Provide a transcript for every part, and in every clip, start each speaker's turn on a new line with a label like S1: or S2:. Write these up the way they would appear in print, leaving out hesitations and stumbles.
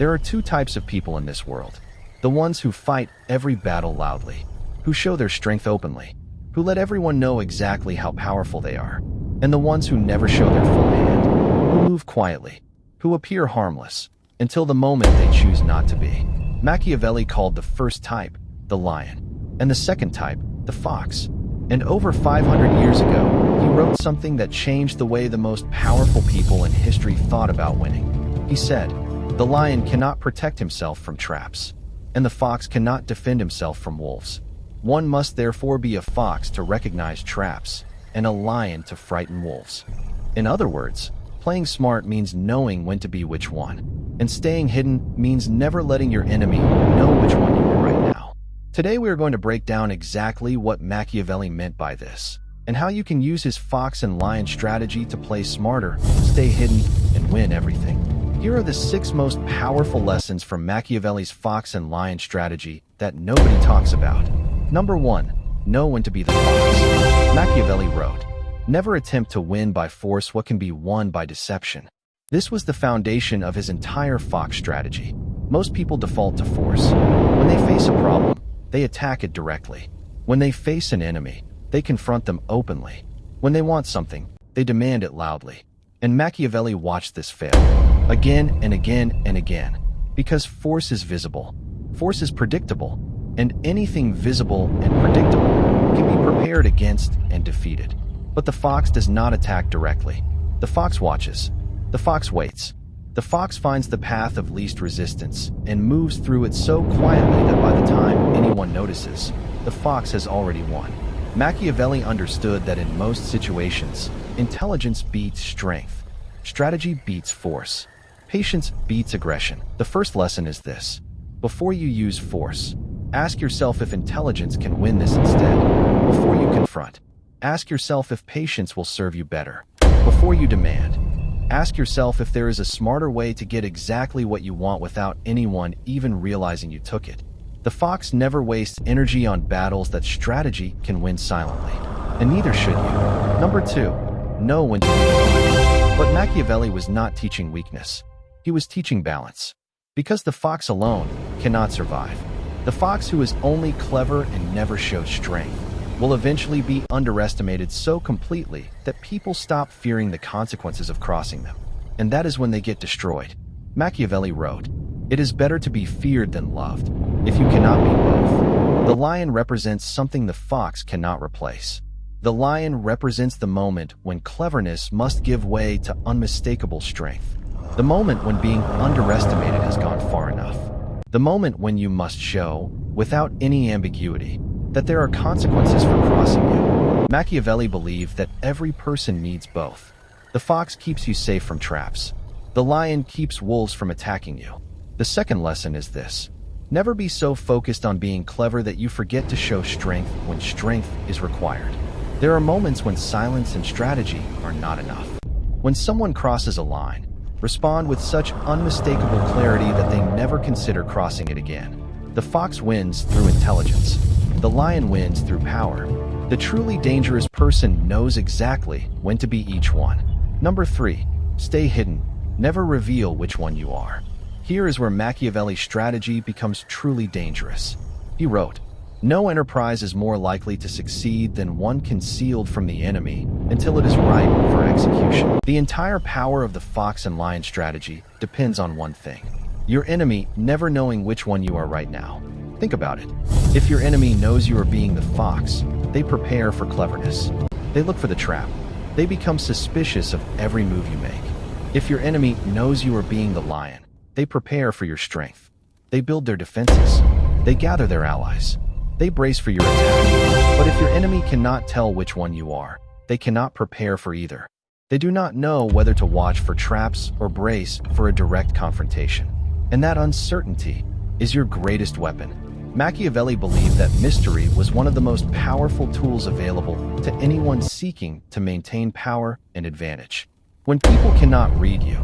S1: There are two types of people in this world. The ones who fight every battle loudly, who show their strength openly, who let everyone know exactly how powerful they are, and the ones who never show their full hand, who move quietly, who appear harmless, until the moment they choose not to be. Machiavelli called the first type the lion, and the second type the fox. And over 500 years ago, he wrote something that changed the way the most powerful people in history thought about winning. He said, "The lion cannot protect himself from traps, and the fox cannot defend himself from wolves. One must therefore be a fox to recognize traps, and a lion to frighten wolves." In other words, playing smart means knowing when to be which one, and staying hidden means never letting your enemy know which one you are right now. Today we are going to break down exactly what Machiavelli meant by this, and how you can use his fox and lion strategy to play smarter, stay hidden, and win everything. Here are the 6 most powerful lessons from Machiavelli's fox and lion strategy that nobody talks about. Number 1. Know when to be the fox. Machiavelli wrote, "Never attempt to win by force what can be won by deception." This was the foundation of his entire fox strategy. Most people default to force. When they face a problem, they attack it directly. When they face an enemy, they confront them openly. When they want something, they demand it loudly. And Machiavelli watched this fail, again and again and again, because force is visible, force is predictable, and anything visible and predictable can be prepared against and defeated. But the fox does not attack directly. The fox watches. The fox waits. The fox finds the path of least resistance and moves through it so quietly that by the time anyone notices, the fox has already won. Machiavelli understood that in most situations, intelligence beats strength, strategy beats force, patience beats aggression. The first lesson is this: before you use force, ask yourself if intelligence can win this instead. Before you confront, ask yourself if patience will serve you better. Before you demand, ask yourself if there is a smarter way to get exactly what you want without anyone even realizing you took it. The fox never wastes energy on battles that strategy can win silently, and neither should you. Number 2, know when to be the lion. But Machiavelli was not teaching weakness. He was teaching balance. Because the fox alone cannot survive. The fox who is only clever and never shows strength will eventually be underestimated so completely that people stop fearing the consequences of crossing them. And that is when they get destroyed. Machiavelli wrote, "It is better to be feared than loved, if you cannot be both." The lion represents something the fox cannot replace. The lion represents the moment when cleverness must give way to unmistakable strength. The moment when being underestimated has gone far enough. The moment when you must show, without any ambiguity, that there are consequences for crossing you. Machiavelli believed that every person needs both. The fox keeps you safe from traps. The lion keeps wolves from attacking you. The second lesson is this: never be so focused on being clever that you forget to show strength when strength is required. There are moments when silence and strategy are not enough. When someone crosses a line, respond with such unmistakable clarity that they never consider crossing it again. The fox wins through intelligence. The lion wins through power. The truly dangerous person knows exactly when to be each one. Number 3, stay hidden. Never reveal which one you are. Here is where Machiavelli's strategy becomes truly dangerous. He wrote, "No enterprise is more likely to succeed than one concealed from the enemy until it is ripe for execution." The entire power of the fox and lion strategy depends on one thing: your enemy never knowing which one you are right now. Think about it. If your enemy knows you are being the fox, they prepare for cleverness. They look for the trap. They become suspicious of every move you make. If your enemy knows you are being the lion, they prepare for your strength. They build their defenses. They gather their allies. They brace for your attack. But if your enemy cannot tell which one you are, they cannot prepare for either. They do not know whether to watch for traps or brace for a direct confrontation. And that uncertainty is your greatest weapon. Machiavelli believed that mystery was one of the most powerful tools available to anyone seeking to maintain power and advantage. When people cannot read you,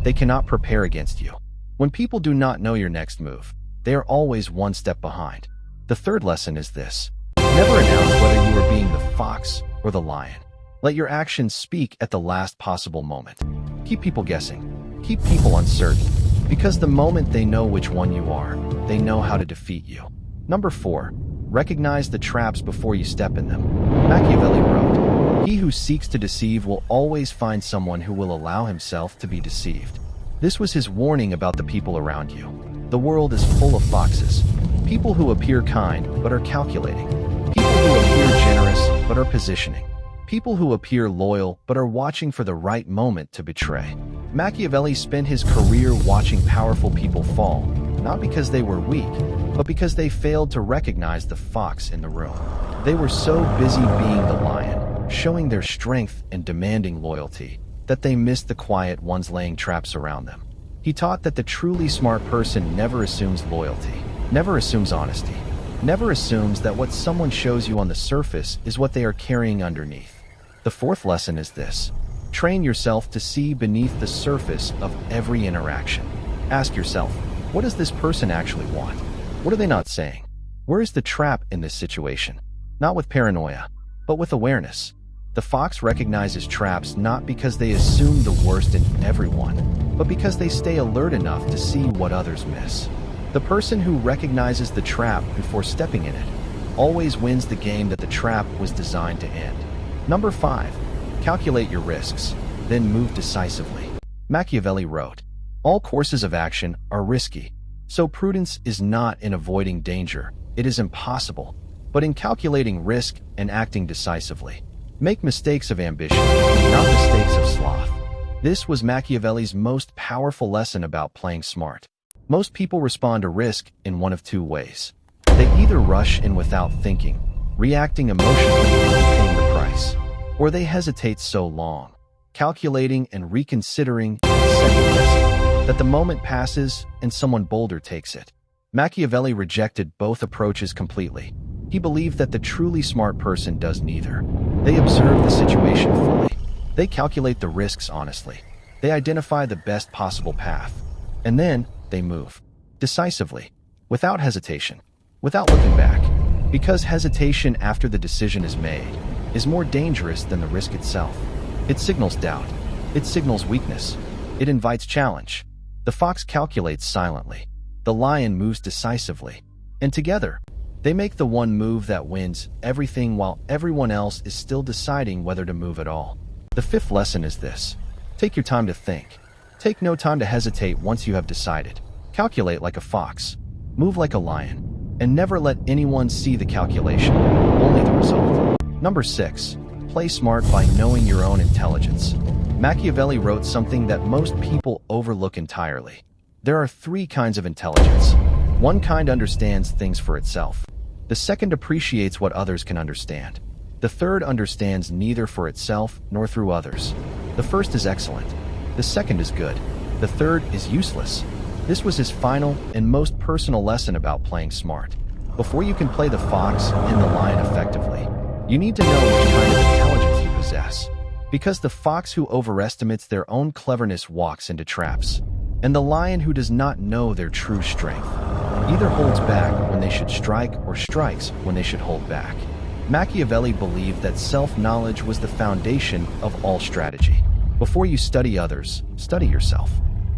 S1: they cannot prepare against you. When people do not know your next move, they are always one step behind. The third lesson is this: never announce whether you are being the fox or the lion. Let your actions speak at the last possible moment. Keep people guessing. Keep people uncertain. Because the moment they know which one you are, they know how to defeat you. Number 4. Recognize the traps before you step in them. Machiavelli wrote, "He who seeks to deceive will always find someone who will allow himself to be deceived." This was his warning about the people around you. The world is full of foxes. People who appear kind but are calculating. People who appear generous but are positioning. People who appear loyal but are watching for the right moment to betray. Machiavelli spent his career watching powerful people fall, not because they were weak, but because they failed to recognize the fox in the room. They were so busy being the lion, showing their strength and demanding loyalty, that they missed the quiet ones laying traps around them. He taught that the truly smart person never assumes loyalty, never assumes honesty, never assumes that what someone shows you on the surface is what they are carrying underneath. The 4th lesson is this: train yourself to see beneath the surface of every interaction. Ask yourself, what does this person actually want? What are they not saying? Where is the trap in this situation? Not with paranoia, but with awareness. The fox recognizes traps not because they assume the worst in everyone, but because they stay alert enough to see what others miss. The person who recognizes the trap before stepping in it always wins the game that the trap was designed to end. Number 5. Calculate your risks, then move decisively. Machiavelli wrote, "All courses of action are risky, so prudence is not in avoiding danger, it is impossible, but in calculating risk and acting decisively. Make mistakes of ambition, not mistakes of sloth." This was Machiavelli's most powerful lesson about playing smart. Most people respond to risk in one of 2 ways. They either rush in without thinking, reacting emotionally and paying the price, or they hesitate so long, calculating and reconsidering and second-guessing, that the moment passes and someone bolder takes it. Machiavelli rejected both approaches completely. He believed that the truly smart person does neither. They observe the situation fully. They calculate the risks honestly. They identify the best possible path. And then they move decisively, without hesitation, without looking back. Because hesitation after the decision is made is more dangerous than the risk itself. It signals doubt. It signals weakness. It invites challenge. The fox calculates silently. The lion moves decisively. And together, they make the one move that wins everything while everyone else is still deciding whether to move at all. The 5th lesson is this: take your time to think. Take no time to hesitate once you have decided. Calculate like a fox. Move like a lion. And never let anyone see the calculation, only the result. Number 6. Play smart by knowing your own intelligence. Machiavelli wrote something that most people overlook entirely. There are 3 kinds of intelligence. One kind understands things for itself. The second appreciates what others can understand. The third understands neither for itself nor through others. The first is excellent. The second is good. The third is useless. This was his final and most personal lesson about playing smart. Before you can play the fox and the lion effectively, you need to know which kind of intelligence you possess. Because the fox who overestimates their own cleverness walks into traps, and the lion who does not know their true strength either holds back when they should strike or strikes when they should hold back. Machiavelli believed that self-knowledge was the foundation of all strategy. Before you study others, study yourself.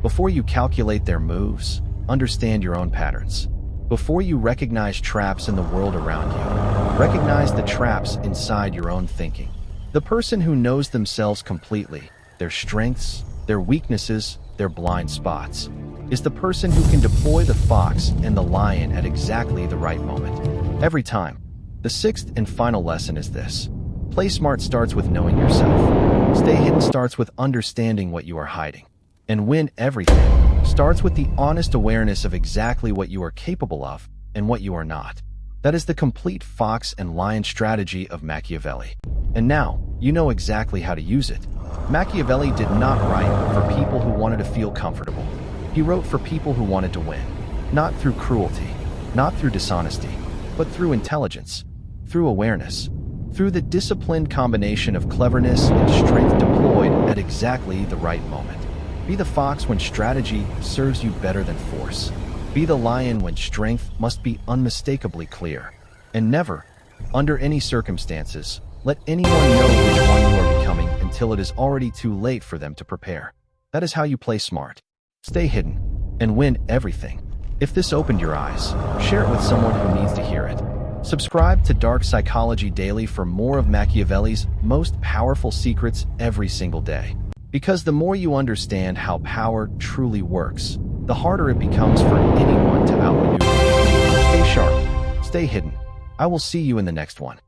S1: Before you calculate their moves, understand your own patterns. Before you recognize traps in the world around you, recognize the traps inside your own thinking. The person who knows themselves completely, their strengths, their weaknesses, their blind spots, is the person who can deploy the fox and the lion at exactly the right moment. Every time. The 6th and final lesson is this: play smart starts with knowing yourself. Stay hidden starts with understanding what you are hiding. And win everything starts with the honest awareness of exactly what you are capable of and what you are not. That is the complete fox and lion strategy of Machiavelli. And now, you know exactly how to use it. Machiavelli did not write for people who wanted to feel comfortable. He wrote for people who wanted to win. Not through cruelty, not through dishonesty, but through intelligence, through awareness, through the disciplined combination of cleverness and strength deployed at exactly the right moment. Be the fox when strategy serves you better than force. Be the lion when strength must be unmistakably clear. And never, under any circumstances, let anyone know which one you are becoming until it is already too late for them to prepare. That is how you play smart. Stay hidden. and win everything. If this opened your eyes, share it with someone who needs to hear it. Subscribe to Dark Psychology Daily for more of Machiavelli's most powerful secrets every single day. Because the more you understand how power truly works, the harder it becomes for anyone to outmaneuver you. Stay sharp, stay hidden. I will see you in the next one.